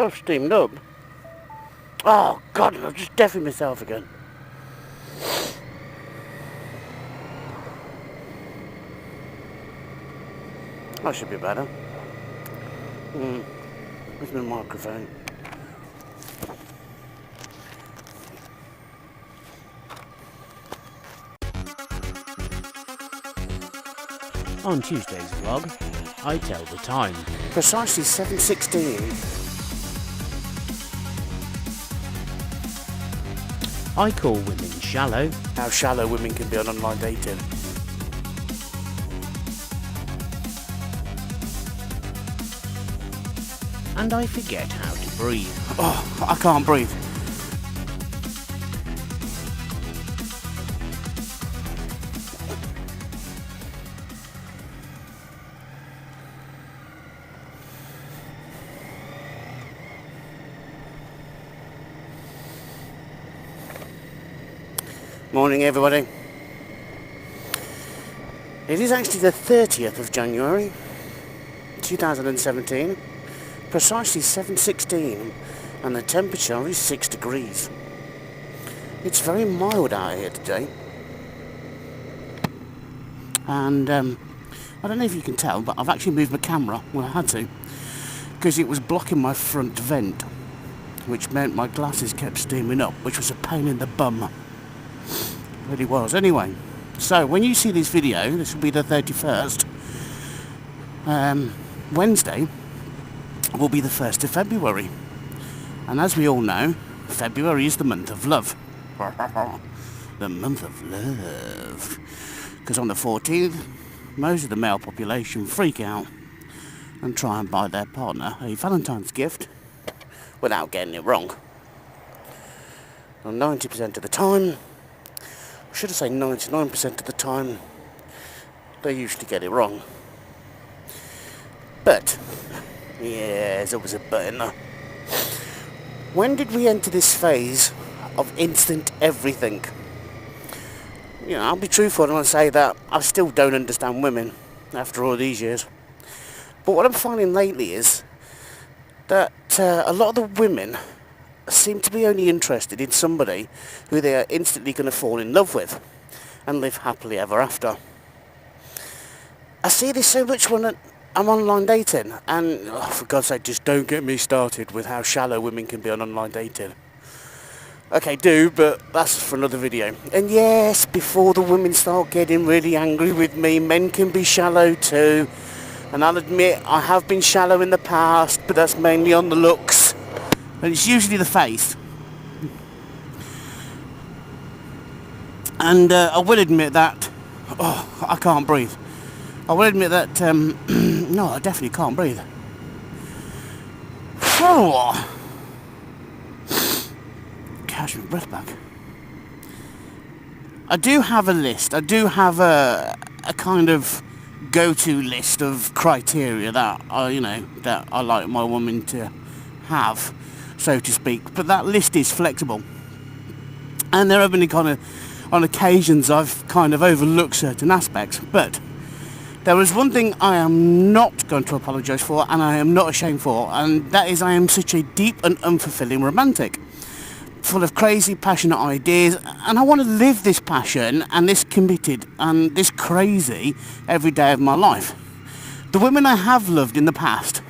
Oh, steamed up. Oh, God, I've just deafened myself again. That should be better. Where's my microphone? On Tuesday's vlog, I tell the time. Precisely 7:16. I call women shallow. How shallow women can be on online dating. And I forget how to breathe. Oh, I can't breathe. Morning, everybody. It is actually the 30th of January 2017, precisely 7:16, and the temperature is 6 degrees. It's very mild out here today, and I don't know if you can tell, but I've actually moved my camera when I had to, because it was blocking my front vent, which meant my glasses kept steaming up, which was a pain in the bum. Really was. Anyway, so when you see this video, this will be the 31st, Wednesday will be the 1st of February, and as we all know, February is the month of love. The month of love, because on the 14th most of the male population freak out and try and buy their partner a Valentine's gift without getting it wrong. And 90% of the time, should I say 99% of the time, they usually get it wrong. But, yeah, there's always a but in there. When did we enter this phase of instant everything? You know, I'll be truthful and I'll say that I still don't understand women after all these years. But what I'm finding lately is that a lot of the women seem to be only interested in somebody who they are instantly going to fall in love with and live happily ever after. I see this so much when I'm online dating, and for God's sake, just don't get me started with how shallow women can be on online dating. Okay, do, but that's for another video. And yes, before the women start getting really angry with me, men can be shallow too. And I'll admit, I have been shallow in the past, but that's mainly on the looks. And it's usually the face. And I will admit that... Oh, I can't breathe. I will admit that... no, I definitely can't breathe. Catch my breath back. I do have a list. I do have a kind of go-to list of criteria that that I like my woman to have, so to speak. But that list is flexible, and there have been on occasions I've kind of overlooked certain aspects. But there is one thing I am not going to apologise for, and I am not ashamed for, and that is I am such a deep and unfulfilling romantic, full of crazy, passionate ideas, and I want to live this passion and this committed and this crazy every day of my life. The women I have loved in the past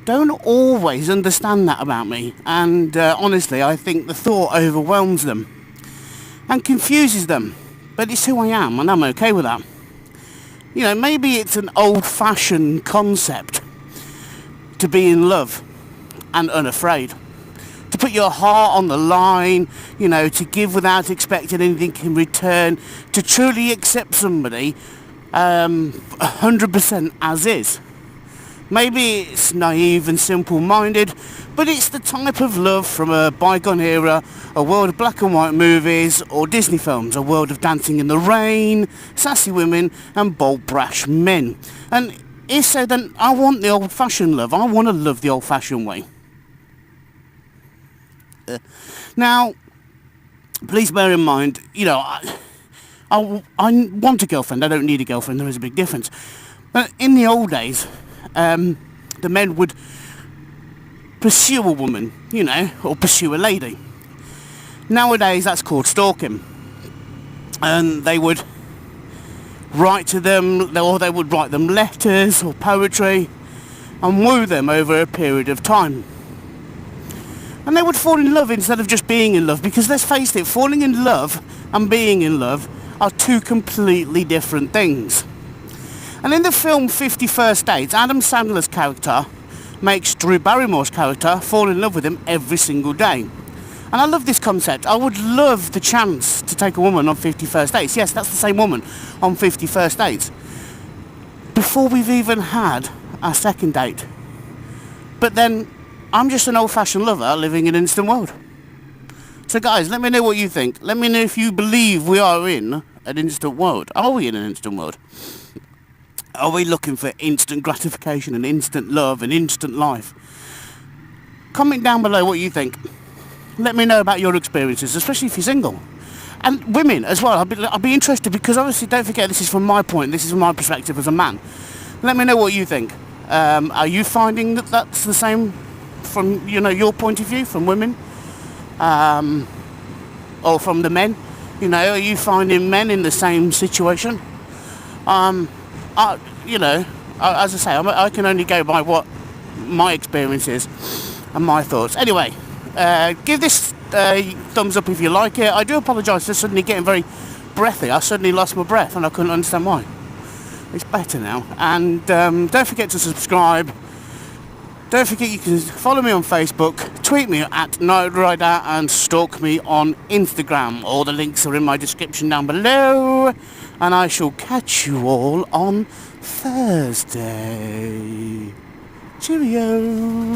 don't always understand that about me, and honestly, I think the thought overwhelms them and confuses them, but it's who I am, and I'm okay with that. You know, maybe it's an old-fashioned concept to be in love and unafraid. To put your heart on the line, you know, to give without expecting anything in return, to truly accept somebody 100% as is. Maybe it's naive and simple-minded, but it's the type of love from a bygone era, a world of black and white movies or Disney films, a world of dancing in the rain, sassy women and bold, brash men. And if so, then I want the old-fashioned love. I want to love the old-fashioned way. Now, please bear in mind, you know, I want a girlfriend. I don't need a girlfriend. There is a big difference. But in the old days, the men would pursue a woman, you know, or pursue a lady. Nowadays that's called stalking. And they would write to them, or they would write them letters or poetry and woo them over a period of time. And they would fall in love instead of just being in love, because let's face it, falling in love and being in love are two completely different things. And in the film 50 First Dates, Adam Sandler's character makes Drew Barrymore's character fall in love with him every single day. And I love this concept. I would love the chance to take a woman on 50 First Dates. Yes, that's the same woman on 50 First Dates. Before we've even had our second date. But then I'm just an old-fashioned lover living in an instant world. So guys, let me know what you think. Let me know if you believe we are in an instant world. Are we in an instant world? Are we looking for instant gratification and instant love and instant life? Comment down below what you think. Let me know about your experiences, especially if you're single. And women as well. I'll be interested, because obviously, don't forget, this is from my point. This is from my perspective as a man. Let me know what you think. Are you finding that that's the same from, you know, your point of view, from women? Or from the men? You know, are you finding men in the same situation? You know, as I say, I can only go by what my experience is and my thoughts. Anyway, give this thumbs up if you like it. I do apologise for suddenly getting very breathy. I suddenly lost my breath and I couldn't understand why. It's better now. And don't forget to subscribe. Don't forget you can follow me on Facebook, tweet me at Nige-Rider, and stalk me on Instagram. All the links are in my description down below. And I shall catch you all on Thursday. Cheerio.